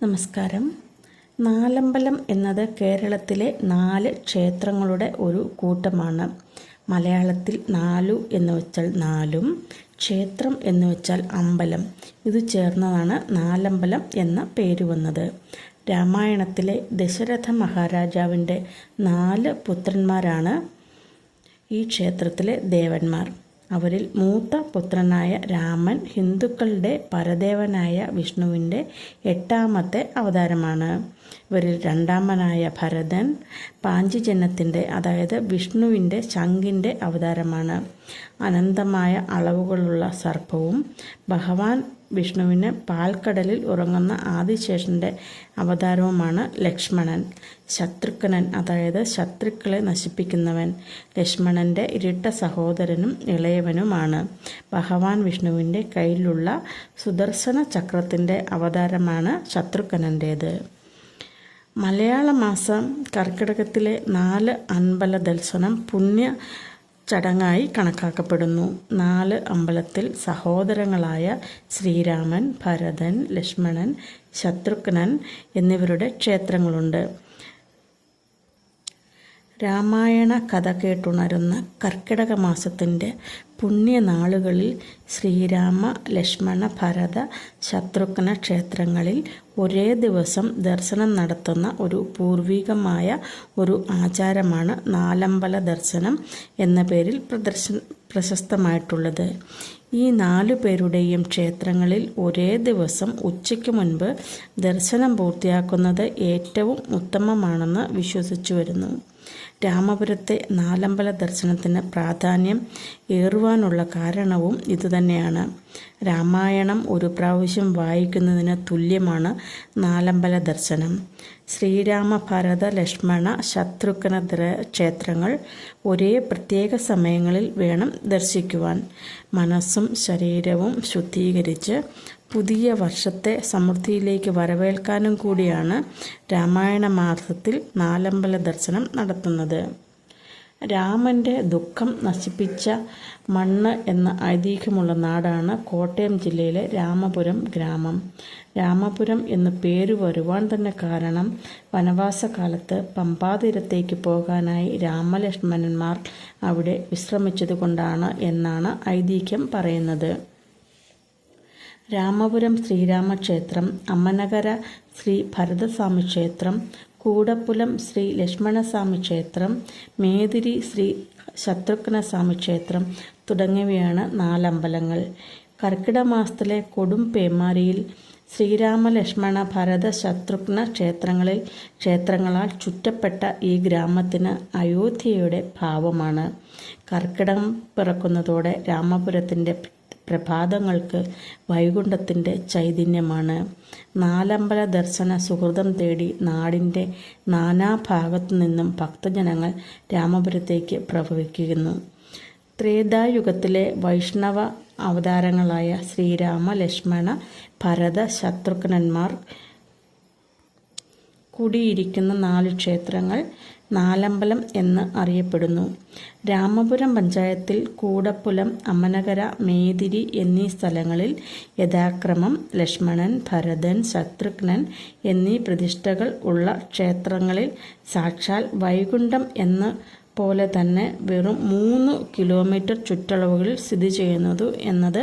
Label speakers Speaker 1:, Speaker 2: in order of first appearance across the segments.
Speaker 1: നമസ്കാരം. നാലമ്പലം എന്നത് കേരളത്തിലെ 4 ക്ഷേത്രങ്ങളുടെ ഒരു കൂട്ടമാണ്. മലയാളത്തിൽ നാലു എന്ന് വെച്ചാൽ നാലും, ക്ഷേത്രം എന്ന് വെച്ചാൽ അമ്പലം. ഇത് ചേർന്നതാണ് നാലമ്പലം എന്ന പേര് വന്നത്. രാമായണത്തിലെ ദശരഥ മഹാരാജാവിൻ്റെ 4 പുത്രന്മാരാണ് ഈ ക്ഷേത്രത്തിലെ ദേവന്മാർ. അവരിൽ മൂത്ത പുത്രനായ രാമൻ ഹിന്ദുക്കളുടെ പരദേവനായ വിഷ്ണുവിൻ്റെ 8ാമത്തെ അവതാരമാണ്. ഇവരിൽ രണ്ടാമനായ ഭരതൻ പാഞ്ചജന്യത്തിൻ്റെ, അതായത് വിഷ്ണുവിൻ്റെ ശംഖിൻ്റെ അവതാരമാണ്. അനന്തമായ അളവുകളുള്ള സർപ്പവും ഭഗവാൻ വിഷ്ണുവിന് പാൽക്കടലിൽ ഉറങ്ങുന്ന ആദിശേഷൻ്റെ അവതാരവുമാണ് ലക്ഷ്മണൻ. ശത്രുഘ്നൻ, അതായത് ശത്രുക്കളെ നശിപ്പിക്കുന്നവൻ, ലക്ഷ്മണൻ്റെ ഇരട്ട സഹോദരനും ഇളയവനുമാണ്. ഭഗവാൻ വിഷ്ണുവിൻ്റെ കയ്യിലുള്ള സുദർശന ചക്രത്തിൻ്റെ അവതാരമാണ് ശത്രുഘ്നൻ്റേത്. മലയാള മാസം കർക്കിടകത്തിലെ 4 അമ്പല ദർശനം പുണ്യ ചടങ്ങായി കണക്കാക്കപ്പെടുന്നു. 4 അമ്പലത്തിൽ സഹോദരങ്ങളായ ശ്രീരാമൻ, ഭരതൻ, ലക്ഷ്മണൻ, ശത്രുഘ്നൻ എന്നിവരുടെ ക്ഷേത്രങ്ങളുണ്ട്. രാമായണ കഥ കേട്ടുണരുന്ന കർക്കിടക മാസത്തിൻ്റെ പുണ്യനാളുകളിൽ ശ്രീരാമ, ലക്ഷ്മണ, ഭരത, ശത്രുഘ്ന ക്ഷേത്രങ്ങളിൽ ഒരേ ദിവസം ദർശനം നടത്തുന്ന ഒരു പൂർവികമായ ഒരു ആചാരമാണ് നാലമ്പല ദർശനം എന്ന പേരിൽ പ്രശസ്തമായിട്ടുള്ളത്. ഈ 4 പേരുടെയും ക്ഷേത്രങ്ങളിൽ ഒരേ ദിവസം ഉച്ചയ്ക്ക് മുൻപ് ദർശനം പൂർത്തിയാക്കുന്നത് ഏറ്റവും ഉത്തമമാണെന്ന് വിശ്വസിച്ചു വരുന്നു. രാമപുരത്തെ നാലമ്പല ദർശനത്തിന് പ്രാധാന്യം ഏറുവാനുള്ള കാരണവും ഇതുതന്നെയാണ്. രാമായണം ഒരു പ്രാവശ്യം വായിക്കുന്നതിന് തുല്യമാണ് നാലമ്പല ദർശനം. ശ്രീരാമ, ഭരത, ലക്ഷ്മണ, ശത്രുഘ്ന ക്ഷേത്രങ്ങൾ ഒരേ പ്രത്യേക സമയങ്ങളിൽ വേണം ദർശിക്കുവാൻ. മനസ്സും ശരീരവും ശുദ്ധീകരിച്ച് പുതിയ വർഷത്തെ സമൃദ്ധിയിലേക്ക് വരവേൽക്കാനും കൂടിയാണ് രാമായണ മാസത്തിൽ നാലമ്പല ദർശനം നടത്തുന്നത്. രാമൻ്റെ ദുഃഖം നശിപ്പിച്ച മണ്ണ് എന്ന ഐതിഹ്യമുള്ള നാടാണ് കോട്ടയം ജില്ലയിലെ രാമപുരം ഗ്രാമം. രാമപുരം എന്ന് പേര് വരുവാൻ തന്നെ കാരണം വനവാസകാലത്ത് പമ്പാതീരത്തേക്ക് പോകാനായി രാമലക്ഷ്മണന്മാർ അവിടെ വിശ്രമിച്ചതുകൊണ്ടാണ് എന്നാണ് ഐതിഹ്യം പറയുന്നത്. രാമപുരം ശ്രീരാമക്ഷേത്രം, അമ്മനകര ശ്രീ ഭരതസ്വാമി ക്ഷേത്രം, കൂടപ്പുലം ശ്രീ ലക്ഷ്മണസ്വാമി ക്ഷേത്രം, മേതിരി ശ്രീ ശത്രുഘ്നസ്വാമി ക്ഷേത്രം തുടങ്ങിയവയാണ് 4 അമ്പലങ്ങൾ. കർക്കിടക മാസത്തിലെ കൊടും പേമാരിയിൽ ശ്രീരാമ, ലക്ഷ്മണ, ഭരത, ശത്രുഘ്ന ക്ഷേത്രങ്ങളാൽ ചുറ്റപ്പെട്ട ഈ ഗ്രാമത്തിന് അയോധ്യയുടെ ഭാവമാണ്. കർക്കിടകം പിറക്കുന്നതോടെ രാമപുരത്തിൻ്റെ പ്രഭാതങ്ങൾക്ക് വൈകുണ്ഠത്തിൻ്റെ ചൈതന്യമാണ്. നാലമ്പല ദർശന സുഹൃതം തേടി നാടിൻ്റെ നാനാഭാഗത്തു നിന്നും ഭക്തജനങ്ങൾ രാമപുരത്തേക്ക് പ്രവഹിക്കുന്നു. ത്രേതായുഗത്തിലെ വൈഷ്ണവ അവതാരങ്ങളായ ശ്രീരാമ, ലക്ഷ്മണ, ഭരത, ശത്രുഘ്നന്മാർ കൂടിയിരിക്കുന്ന 4 ക്ഷേത്രങ്ങൾ നാലമ്പലം എന്ന് അറിയപ്പെടുന്നു. രാമപുരം പഞ്ചായത്തിൽ കൂടപ്പുലം, അമ്മനകര, മേതിരി എന്നീ സ്ഥലങ്ങളിൽ യഥാക്രമം ലക്ഷ്മണൻ, ഭരതൻ, ശത്രുഘ്നൻ എന്നീ പ്രതിഷ്ഠകൾ ഉള്ള ക്ഷേത്രങ്ങളിൽ സാക്ഷാൽ വൈകുണ്ഠം എന്ന പോലെ തന്നെ വെറും 3 കിലോമീറ്റർ ചുറ്റളവുകളിൽ സ്ഥിതി ചെയ്യുന്നത് എന്നത്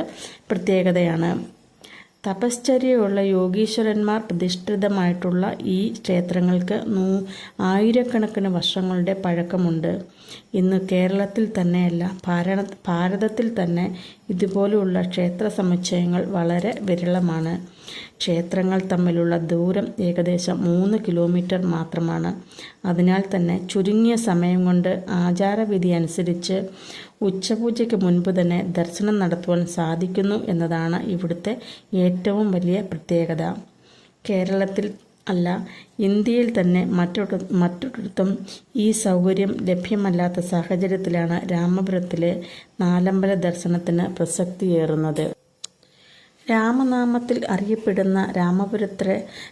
Speaker 1: പ്രത്യേകതയാണ്. തപശ്ചര്യയുള്ള യോഗീശ്വരന്മാർ പ്രതിഷ്ഠിതമായിട്ടുള്ള ഈ ക്ഷേത്രങ്ങൾക്ക് ആയിരക്കണക്കിന് വർഷങ്ങളുടെ പഴക്കമുണ്ട്. ഇന്ന് കേരളത്തിൽ തന്നെയല്ല, ഭാരതത്തിൽ തന്നെ ഇതുപോലെയുള്ള ക്ഷേത്ര സമുച്ചയങ്ങൾ വളരെ വിരളമാണ്. ക്ഷേത്രങ്ങൾ തമ്മിലുള്ള ദൂരം ഏകദേശം 3 കിലോമീറ്റർ മാത്രമാണ്. അതിനാൽ തന്നെ ചുരുങ്ങിയ സമയം കൊണ്ട് ആചാരവിധി അനുസരിച്ച് ഉച്ചപൂജയ്ക്ക് മുൻപ് തന്നെ ദർശനം നടത്തുവാൻ സാധിക്കുന്നു എന്നതാണ് ഇവിടുത്തെ ഏറ്റവും വലിയ പ്രത്യേകത. കേരളത്തിൽ അല്ല, ഇന്ത്യയിൽ തന്നെ മറ്റൊരിടത്തും ഈ സൗകര്യം ലഭ്യമല്ലാത്ത സാഹചര്യത്തിലാണ് രാമപുരത്തിലെ നാലമ്പല ദർശനത്തിന് പ്രസക്തിയേറുന്നത്. രാമനാമത്തിൽ അറിയപ്പെടുന്ന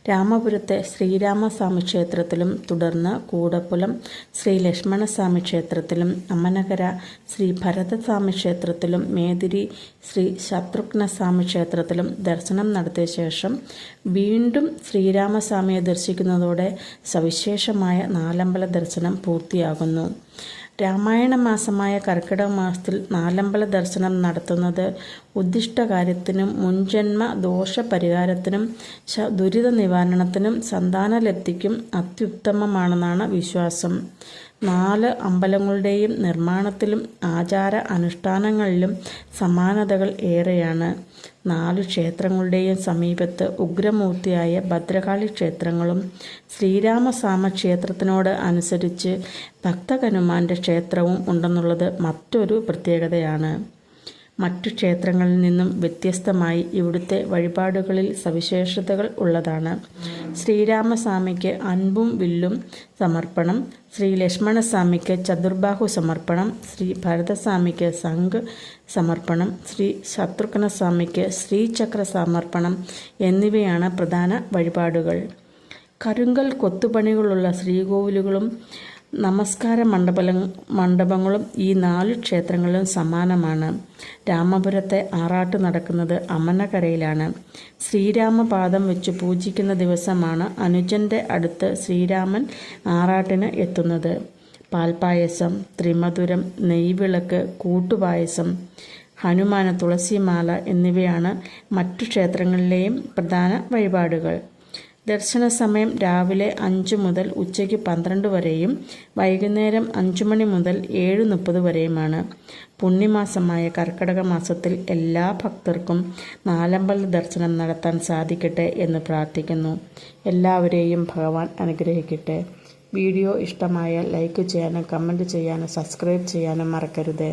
Speaker 1: രാമപുരത്തെ ശ്രീരാമസ്വാമി ക്ഷേത്രത്തിലും തുടർന്ന് കൂടപ്പുലം ശ്രീ ലക്ഷ്മണസ്വാമി ക്ഷേത്രത്തിലും അമ്മനകര ശ്രീ ഭരതസ്വാമി ക്ഷേത്രത്തിലും മേദിരി ശ്രീ ശത്രുഘ്നസ്വാമി ക്ഷേത്രത്തിലും ദർശനം നടത്തിയ ശേഷം വീണ്ടും ശ്രീരാമസ്വാമിയെ ദർശിക്കുന്നതോടെ സവിശേഷമായ നാലമ്പല ദർശനം പൂർത്തിയാകുന്നു. രാമായണ മാസമായ കർക്കിടക മാസത്തിൽ നാലമ്പല ദർശനം നടത്തുന്നത് ഉദ്ദിഷ്ടകാര്യത്തിനും മുൻജന്മ ദോഷപരിഹാരത്തിനും ദുരിത നിവാരണത്തിനും സന്താനലബ്ധിക്കും അത്യുത്തമമാണെന്നാണ് വിശ്വാസം. 4 അമ്പലങ്ങളുടെയും നിർമ്മാണത്തിലും ആചാര അനുഷ്ഠാനങ്ങളിലും സമാനതകൾ ഏറെയാണ്. 4 ക്ഷേത്രങ്ങളുടെയും സമീപത്ത് ഉഗ്രമൂർത്തിയായ ഭദ്രകാളി ക്ഷേത്രങ്ങളും ശ്രീരാമസ്വാമി ക്ഷേത്രത്തിനോട് അനുസരിച്ച് ഭക്തഹനുമാന്റെ ക്ഷേത്രവും ഉണ്ടെന്നുള്ളത് മറ്റൊരു പ്രത്യേകതയാണ്. മറ്റു ക്ഷേത്രങ്ങളിൽ നിന്നും വ്യത്യസ്തമായി ഇവിടുത്തെ വഴിപാടുകളിൽ സവിശേഷതകൾ ഉള്ളതാണ്. ശ്രീരാമസ്വാമിക്ക് അൻപും വില്ലും സമർപ്പണം, ശ്രീ ലക്ഷ്മണസ്വാമിക്ക് ചതുർബാഹു സമർപ്പണം, ശ്രീ ഭരതസ്വാമിക്ക് ശംഖ് സമർപ്പണം, ശ്രീ ശത്രുഘ്നസ്വാമിക്ക് ശ്രീചക്ര സമർപ്പണം എന്നിവയാണ് പ്രധാന വഴിപാടുകൾ. കരുങ്കൽ കൊത്തുപണികളുള്ള ശ്രീകോവിലുകളും നമസ്കാര മണ്ഡപങ്ങളും ഈ 4 ക്ഷേത്രങ്ങളിലും സമാനമാണ്. രാമപുരത്തെ ആറാട്ട് നടക്കുന്നത് അമ്മനകരയിലാണ്. ശ്രീരാമപാദം വെച്ച് പൂജിക്കുന്ന ദിവസമാണ് അനുജന്റെ അടുത്ത് ശ്രീരാമൻ ആറാട്ടിന് എത്തുന്നത്. പാൽപ്പായസം, ത്രിമധുരം, നെയ്വിളക്ക്, കൂട്ടുപായസം, ഹനുമാന് തുളസിമാല എന്നിവയാണ് മറ്റു ക്ഷേത്രങ്ങളിലെയും പ്രധാന വഴിപാടുകൾ. ദർശന സമയം രാവിലെ 5 മുതൽ ഉച്ചയ്ക്ക് 12 വരെയും വൈകുന്നേരം 5 മണി മുതൽ 7:30 വരെയുമാണ്. പുണ്യമാസമായ കർക്കിടക മാസത്തിൽ എല്ലാ ഭക്തർക്കും നാലമ്പല ദർശനം നടത്താൻ സാധിക്കട്ടെ എന്ന് പ്രാർത്ഥിക്കുന്നു. എല്ലാവരെയും ഭഗവാൻ അനുഗ്രഹിക്കട്ടെ. വീഡിയോ ഇഷ്ടമായാൽ ലൈക്ക് ചെയ്യാനും കമൻറ്റ് ചെയ്യാനും സബ്സ്ക്രൈബ് ചെയ്യാനും മറക്കരുത്.